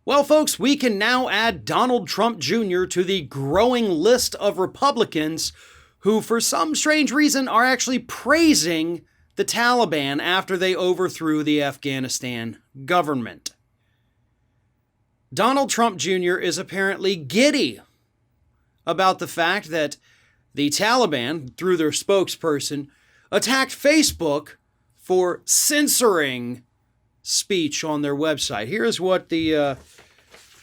Well, folks, we can now add Donald Trump Jr. to the growing list of Republicans who, for some strange reason, are actually praising the Taliban after they overthrew the Afghanistan government. Donald Trump Jr. is apparently giddy about the fact that the Taliban, through their spokesperson, attacked Facebook for censoring speech on their website. Here's what the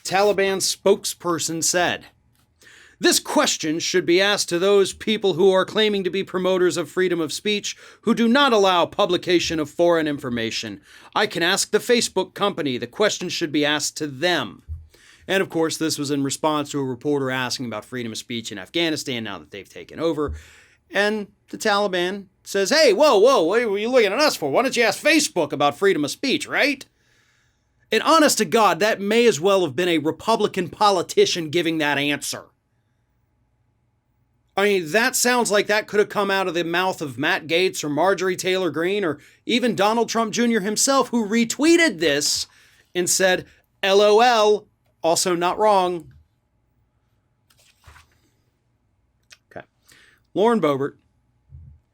Taliban spokesperson said. This question should be asked to those people who are claiming to be promoters of freedom of speech who do not allow publication of foreign information. I can ask the Facebook company. The question should be asked to them. And of course, this was in response to a reporter asking about freedom of speech in Afghanistan now that they've taken over. And the Taliban says, hey, whoa, what are you looking at us for? Why don't you ask Facebook about freedom of speech, right? And honest to God, that may as well have been a Republican politician giving that answer. I mean, that sounds like that could have come out of the mouth of Matt Gaetz or Marjorie Taylor Greene or even Donald Trump Jr. himself, who retweeted this and said, LOL, also not wrong. Okay. Lauren Boebert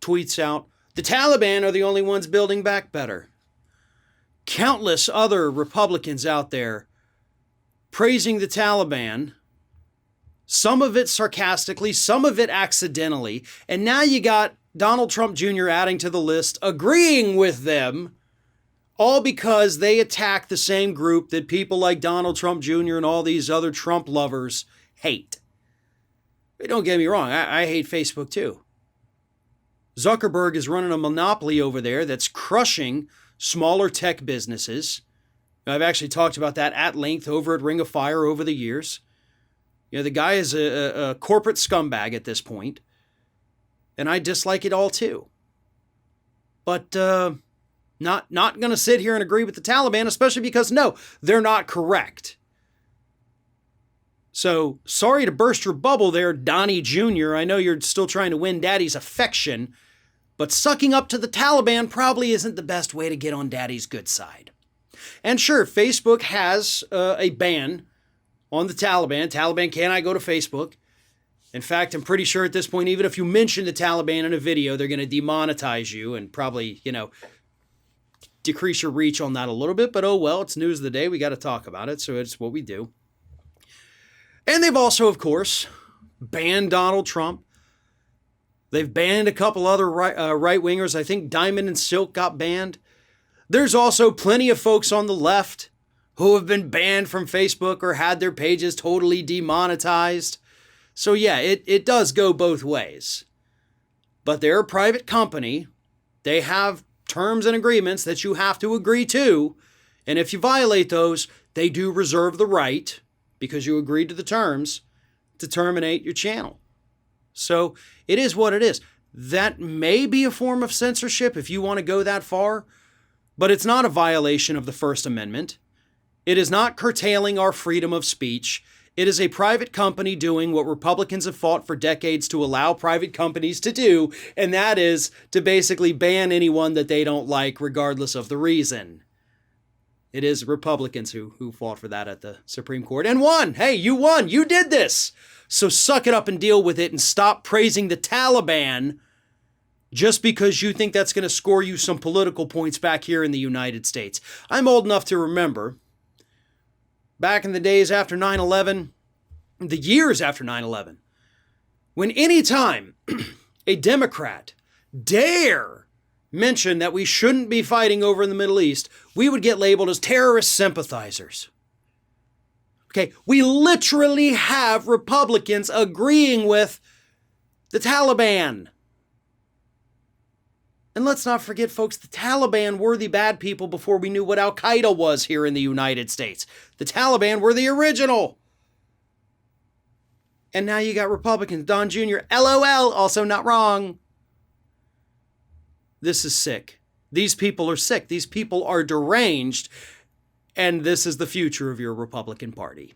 tweets out, the Taliban are the only ones building back better. Countless other Republicans out there praising the Taliban, some of it sarcastically, some of it accidentally, and now you got Donald Trump Jr. adding to the list, agreeing with them, all because they attack the same group that people like Donald Trump Jr. and all these other Trump lovers hate. But don't get me wrong, I hate Facebook too. Zuckerberg is running a monopoly over there that's crushing smaller tech businesses. I've actually talked about that at length over at Ring of Fire over the years. You know, the guy is a corporate scumbag at this point, and I dislike it all too. But not going to sit here and agree with the Taliban, especially because, no, they're not correct. So, sorry to burst your bubble there, Donnie Jr. I know you're still trying to win Daddy's affection, but sucking up to the Taliban probably isn't the best way to get on Daddy's good side. And sure, Facebook has a ban on the Taliban. Taliban cannot go to Facebook. In fact, I'm pretty sure at this point, even if you mention the Taliban in a video, they're going to demonetize you and probably, decrease your reach on that a little bit. But oh well, it's news of the day. We got to talk about it. So it's what we do. And they've also, of course, banned Donald Trump. They've banned a couple other right-wingers. I think Diamond and Silk got banned. There's also plenty of folks on the left who have been banned from Facebook or had their pages totally demonetized. So yeah, it does go both ways. But they're a private company. They have terms and agreements that you have to agree to. And if you violate those, they do reserve the right, because you agreed to the terms, to terminate your channel. So it is what it is. That may be a form of censorship if you want to go that far, but it's not a violation of the First Amendment. It is not curtailing our freedom of speech. It is a private company doing what Republicans have fought for decades to allow private companies to do, and that is to basically ban anyone that they don't like, regardless of the reason. It is Republicans who fought for that at the Supreme Court and won. Hey, you won. You did this. So suck it up and deal with it and stop praising the Taliban just because you think that's going to score you some political points back here in the United States. I'm old enough to remember back in the days after 9/11, the years after 9/11, when any time a Democrat dare mention that we shouldn't be fighting over in the Middle East, we would get labeled as terrorist sympathizers. Okay, we literally have Republicans agreeing with the Taliban. And let's not forget, folks, the Taliban were the bad people before we knew what Al Qaeda was here in the United States. The Taliban were the original. And now you got Republicans, Don Jr., LOL, also not wrong. This is sick. These people are sick. These people are deranged. And this is the future of your Republican Party.